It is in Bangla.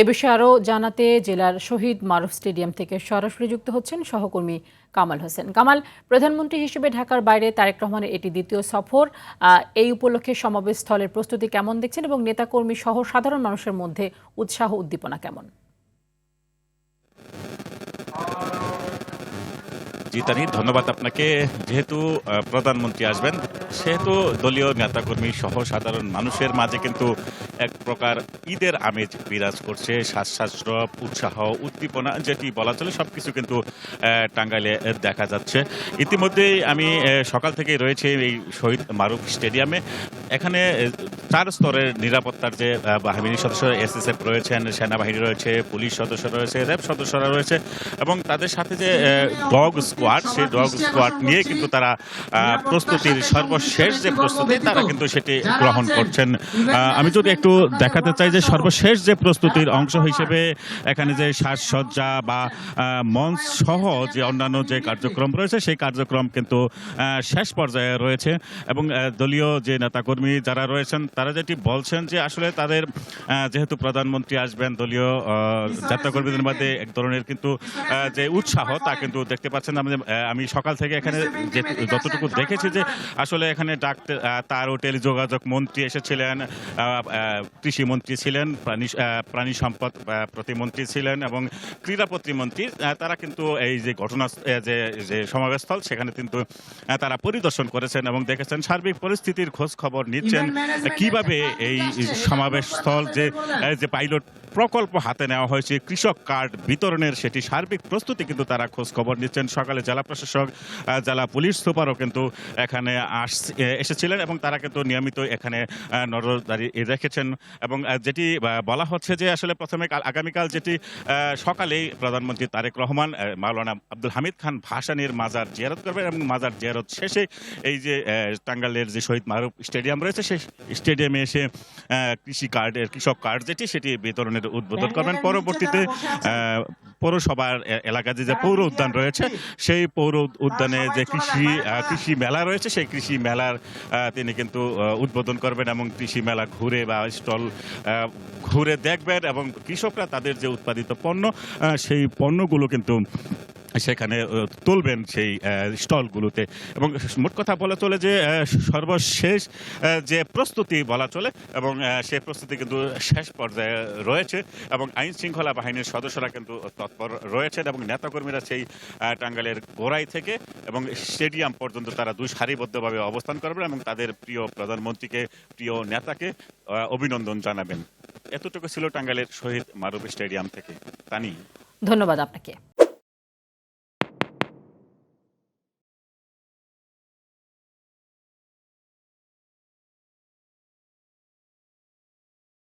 এ বিষয়ে আরও জানাতে জেলার শহীদ মারুফ স্টেডিয়াম থেকে সরাসরি যুক্ত হচ্ছেন সহকর্মী কামাল হোসেন। কামাল, প্রধানমন্ত্রী হিসেবে ঢাকার বাইরে তারেক রহমানের এটি দ্বিতীয় সফর। এই উপলক্ষে সমাবেশ স্থলের প্রস্তুতি কেমন দেখছেন এবং নেতাকর্মী সহ সাধারণ মানুষের মধ্যে উৎসাহ উদ্দীপনা কেমন? জি তানি, ধন্যবাদ আপনাকে। যেহেতু প্রধানমন্ত্রী আসবেন, সেহেতু দলীয় নেতাকর্মী সহ সাধারণ মানুষের মাঝে কিন্তু এক প্রকার ঈদের আমেজ বিরাজ করছে। শ্বাসরব, উৎসাহ, উদ্দীপনা যেটি বলা চলে সবকিছু কিন্তু টাঙ্গাইলে দেখা যাচ্ছে। ইতিমধ্যেই আমি সকাল থেকেই রয়েছে এই শহীদ মারুফ স্টেডিয়ামে। এখানে 4 স্তরের নিরাপত্তার যে বাহিনীর সদস্য, এসএসএফ রয়েছেন, সেনাবাহিনী রয়েছে, পুলিশ সদস্য রয়েছে, র্যাব সদস্যরা রয়েছে এবং তাদের সাথে যে ডগ স্কোয়াড, সেই ডগ স্কোয়াড নিয়ে কিন্তু তারা প্রস্তুতির সর্বশেষ যে প্রস্তুতি তারা কিন্তু সেটি গ্রহণ করছেন। আমি যদি একটু দেখাতে চাই যে সর্বশেষ যে প্রস্তুতির অংশ হিসেবে এখানে যে সাজসজ্জা বা মঞ্চ সহ যে অন্যান্য যে কার্যক্রম রয়েছে সেই কার্যক্রম কিন্তু শেষ পর্যায়ে রয়েছে এবং দলীয় যে নেতাকর্মী যারা রয়েছেন তারা যেটি বলছেন যে আসলে তাদের যেহেতু প্রধানমন্ত্রী আসবেন, দলীয় নেতাকর্মীদের মধ্যে এক ধরনের কিন্তু যে উৎসাহ তা কিন্তু দেখতে পাচ্ছেন। আমি সকাল থেকে এখানে যতটুকু দেখেছি যে আসলে এখানে তার ও টেলিযোগাযোগ মন্ত্রী এসেছিলেন, কৃষি মন্ত্রী ছিলেন, প্রাণী সম্পদ প্রতিমন্ত্রী ছিলেন এবং ক্রীড়া প্রতিমন্ত্রী। তারা কিন্তু এই যে ঘটনা যে সমাবেশস্থল সেখানে কিন্তু তারা পরিদর্শন করেছেন এবং দেখেছেন সার্বিক পরিস্থিতির খোঁজ খবর নিচ্ছেন, কিভাবে এই সমাবেশস্থল যে পাইলট প্রকল্প হাতে নেওয়া হয়েছে কৃষক কার্ড বিতরণের, সেটি সার্বিক প্রস্তুতি কিন্তু তারা খোঁজ খবর নিচ্ছেন। সকালে জেলা প্রশাসক, জেলা পুলিশ সুপারও কিন্তু এখানে এসেছিলেন এবং তারা কিন্তু নিয়মিত এখানে নজরদারি রেখেছেন এবং যেটি বলা হচ্ছে যে আসলে প্রথমে আগামীকাল যেটি সকালেই প্রধানমন্ত্রী তারেক রহমান মাওলানা আব্দুল হামিদ খান ভাসানীর মাজার জিয়ারত করবেন এবং মাজার জিয়ারত শেষে এই যে টাঙ্গাইলের যে শহীদ মারুফ স্টেডিয়াম রয়েছে সেই স্টেডিয়ামে এসে কৃষক কার্ড যেটি সেটি বিতরণের উদ্বোধন করবেন। পরবর্তীতে পৌরসভার এলাকায় যে পৌর উদ্যান রয়েছে সেই পৌর উদ্যানে যে কৃষি মেলা রয়েছে সেই কৃষি মেলার তিনি কিন্তু উদ্বোধন করবেন এবং কৃষি মেলা ঘুরে বা স্টল ঘুরে দেখবেন এবং কৃষকরা তাদের যে উৎপাদিত পণ্য সেই পণ্যগুলো কিন্তু সেখানে তুলবেন সেই স্টলগুলোতে। এবং মোট কথা বলা চলে যে সর্বশেষ যে প্রস্তুতি বলা চলে এবং সেই প্রস্তুতি কিন্তু শেষ পর্যায়ে রয়েছে এবং আইন শৃঙ্খলা বাহিনীর সদস্যরা কিন্তু তৎপর রয়েছেন এবং নেতাকর্মীরা সেই টাঙ্গাইলের গোড়াই থেকে এবং স্টেডিয়াম পর্যন্ত তারা সারিবদ্ধভাবে অবস্থান করবেন এবং তাদের প্রিয় প্রধানমন্ত্রীকে, প্রিয় নেতাকে অভিনন্দন জানাবেন। এতটুকু ছিল টাঙ্গাইলের শহীদ মারুফ স্টেডিয়াম থেকে। তানি, ধন্যবাদ আপনাকে।